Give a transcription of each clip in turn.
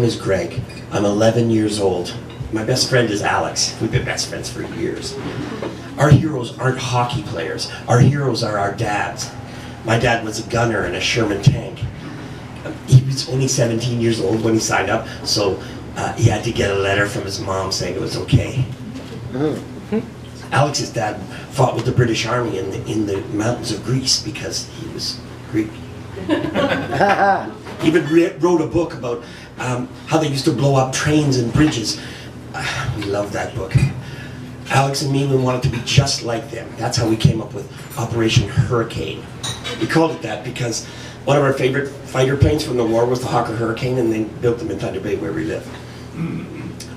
name is Greg. I'm 11 years old. My best friend is Alex. We've been best friends for years. Our heroes aren't hockey players. Our heroes are our dads. My dad was a gunner in a Sherman tank. He was only 17 years old when he signed up, so he had to get a letter from his mom saying it was okay. Alex's dad fought with the British Army in the mountains of Greece because he was Greek. He even wrote a book about how they used to blow up trains and bridges. We love that book. Alex and me, we wanted to be just like them. That's how we came up with Operation Hurricane. We called it that because one of our favorite fighter planes from the war was the Hawker Hurricane, and they built them in Thunder Bay where we live.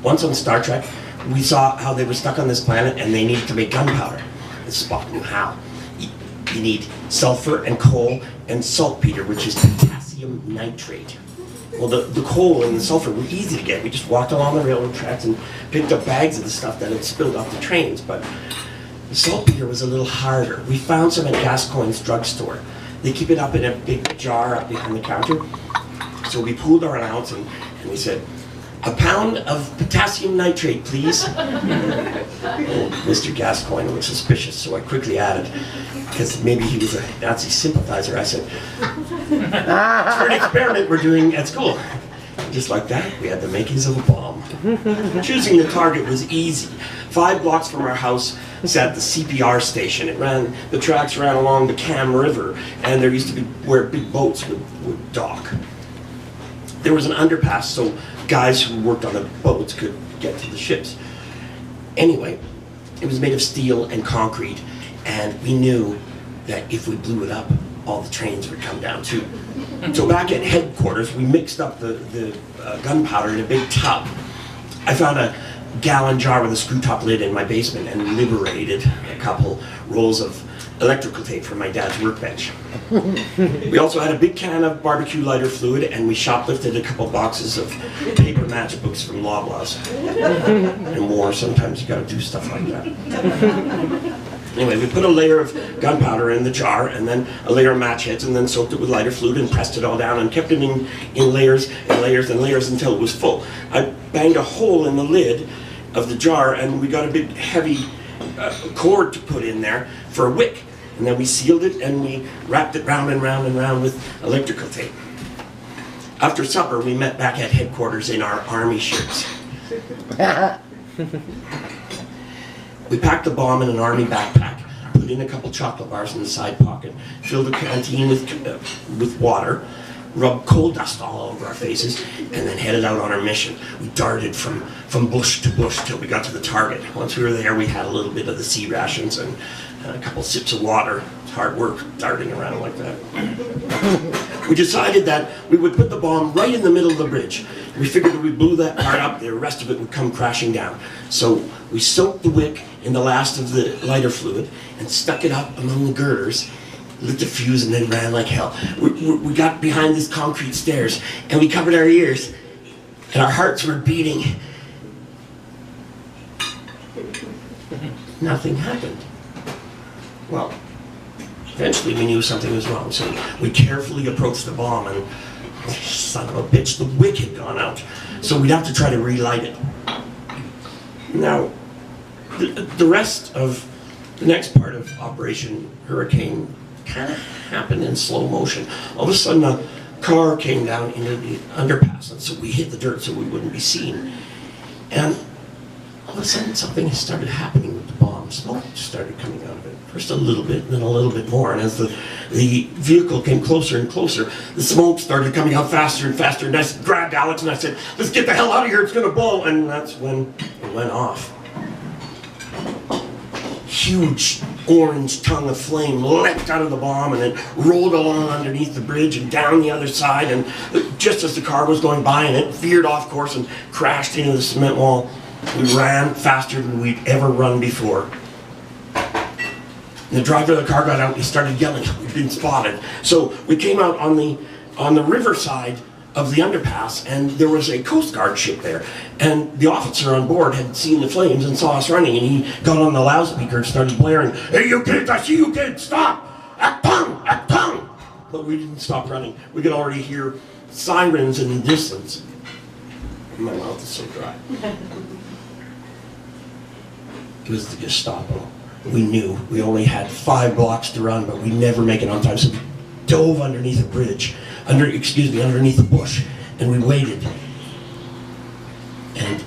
Once on Star Trek, we saw how they were stuck on this planet and they needed to make gunpowder. And Spock knew how. You need sulfur and coal and saltpeter, which is potassium nitrate. Well, the coal and the sulfur were easy to get. We just walked along the railroad tracks and picked up bags of the stuff that had spilled off the trains. But the saltpeter was a little harder. We found some at Gascoigne's drugstore. They keep it up in a big jar up behind the counter. So we pooled our allowance and we said, "A pound of potassium nitrate, please." And Mr. Gascoigne was suspicious, so I quickly added, because maybe he was a Nazi sympathizer, I said, "It's for an experiment we're doing at school." Just like that, we had the makings of a bomb. Choosing the target was easy. 5 blocks from our house sat the CPR station. The tracks ran along the Cam River, and there used to be where big boats would dock. There was an underpass, so guys who worked on the boats could get to the ships. Anyway, it was made of steel and concrete, and we knew that if we blew it up, all the trains would come down too. So back at headquarters, we mixed up the gunpowder in a big tub. I found a gallon jar with a screw top lid in my basement and liberated a couple rolls of electrical tape from my dad's workbench. We also had a big can of barbecue lighter fluid, and we shoplifted a couple boxes of paper matchbooks from Loblaws. And more, sometimes you gotta do stuff like that. Anyway, we put a layer of gunpowder in the jar, and then a layer of match heads, and then soaked it with lighter fluid and pressed it all down and kept it in layers and layers and layers until it was full. I banged a hole in the lid of the jar, and we got a big heavy cord to put in there for a wick. And then we sealed it and we wrapped it round and round and round with electrical tape. After supper, we met back at headquarters in our army shirts. We packed the bomb in an army backpack, put in a couple chocolate bars in the side pocket, filled the canteen with water, rubbed coal dust all over our faces, and then headed out on our mission. We darted from bush to bush till we got to the target. Once we were there, we had a little bit of the sea rations and a couple sips of water. It's hard work darting around like that. We decided that we would put the bomb right in the middle of the bridge. We figured if we blew that part up, the rest of it would come crashing down. So we soaked the wick in the last of the lighter fluid and stuck it up among the girders, lit the fuse, and then ran like hell. We got behind these concrete stairs and we covered our ears and our hearts were beating. Nothing happened. Well, eventually we knew something was wrong, so we carefully approached the bomb, and son of a bitch, the wick had gone out. So we'd have to try to relight it. Now, the rest of the next part of Operation Hurricane kind of happened in slow motion. All of a sudden, a car came down into the underpass, and so we hit the dirt so we wouldn't be seen. And all of a sudden, something started happening with the bomb. Smoke started coming out of it. First a little bit, and then a little bit more. And as the vehicle came closer and closer, the smoke started coming out faster and faster. And I grabbed Alex and I said, "Let's get the hell out of here, it's gonna blow." And that's when it went off. Huge orange tongue of flame leapt out of the bomb and then rolled along underneath the bridge and down the other side. And just as the car was going by, and it veered off course and crashed into the cement wall, we ran faster than we'd ever run before. And the driver of the car got out and he started yelling, "We've been spotted." So we came out on the riverside of the underpass, and there was a Coast Guard ship there. And the officer on board had seen the flames and saw us running, and he got on the loudspeaker and started blaring, "Hey, you kids, I see you kids, stop! Act tongue, act tongue!" But we didn't stop running. We could already hear sirens in the distance. My mouth is so dry. It was the Gestapo. We knew we only had 5 blocks to run, but we'd never make it on time, so we dove underneath a bridge, underneath a bush, and we waited. And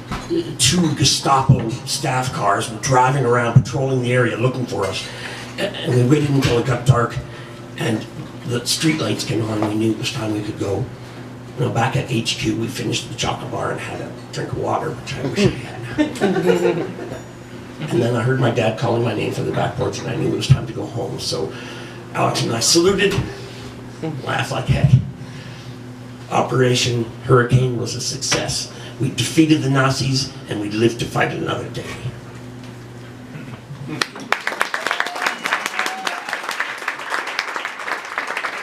2 Gestapo staff cars were driving around, patrolling the area, looking for us. And we waited until it got dark, and the street lights came on, and we knew it was time we could go. You know, back at HQ, we finished the chocolate bar and had a drink of water, which I wish I had. And then I heard my dad calling my name from the back porch, and I knew it was time to go home. So Alex and I saluted, laughed like heck. Operation Hurricane was a success. We defeated the Nazis, and we lived to fight another day.